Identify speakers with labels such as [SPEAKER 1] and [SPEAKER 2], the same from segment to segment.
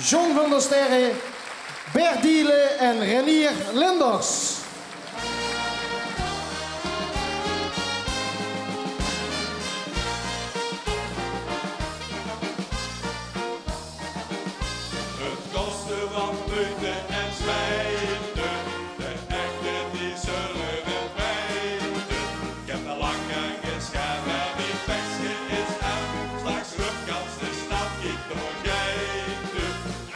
[SPEAKER 1] John van der Sterre, Bert Diele en Renier Linders.
[SPEAKER 2] Het kostte wat moeite en zwijgen, de echte die zullen het weten. Ik heb er lang aan geschaad en die pestje is aan, straks rugkans de stad ik doorgeven.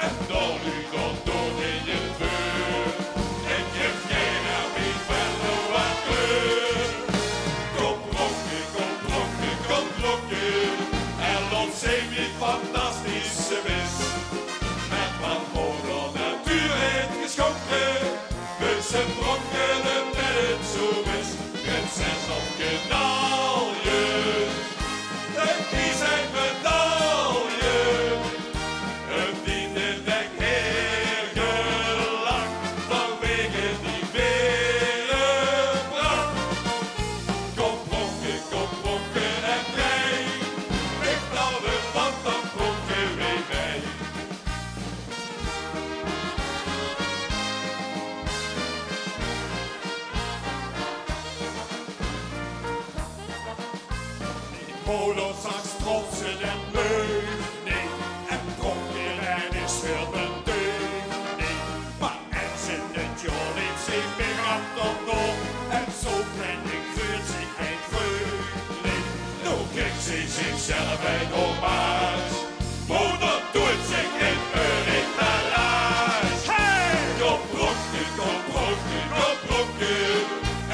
[SPEAKER 2] En dan nu dan dood in je vuur, ik heb geen aan wie verder wat kleur. Kom dronken, en laat zien wie fantastische is. Ze brokkelen met het zo is, prinses of knalje, de kies een medaille, een vriendelijk heer gelach, vanwege die wereldbrand. Kom pronken en vrij, ligt al de wand, dan pronken weer bij. Polo straks trotsen en leuk, nee, en dronken en is veel een deug, nee. Maar er zit het joh niet zich meer aan dan nog, en zo plendig geurt zich geen vreugdeling. Nu kijkt ze zichzelf een hommage, moeder doet zich in een etalage. Hey! Kom dronken,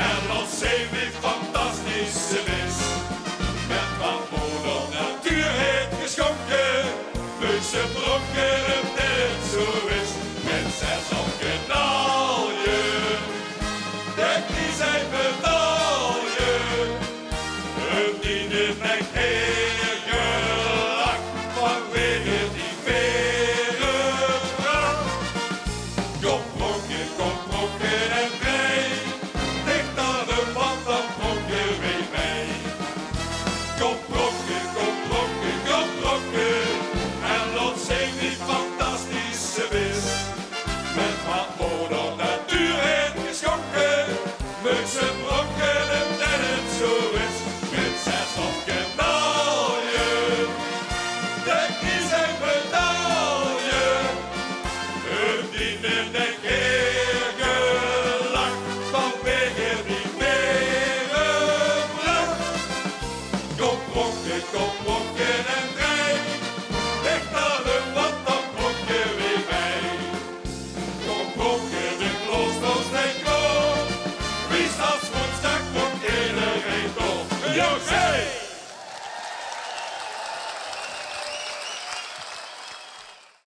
[SPEAKER 2] en laat zien wie fantastisch ze is. Ze brokkelen net zo is, prinses of knalje, de kies een medaille, een vriendelijk heer gelach, vanwege die wereldbrand. Kom pronken en vrij, ligt aan de wand, dan pronken weer mee. Kom pronken. Zing die fantastische wis, met wat moeder natuur heeft geschonken, moet ze brokkelen en het zo is, prinses of knalje, de kies een medaille, een vriendelijk heer gelach, vanwege die wereldbrand. Kom pronken en vrij, ligt aan de wand, dan pronken weer bij. Kom pronken, de kloosters en koop, wie staat woensdag komt iedereen door.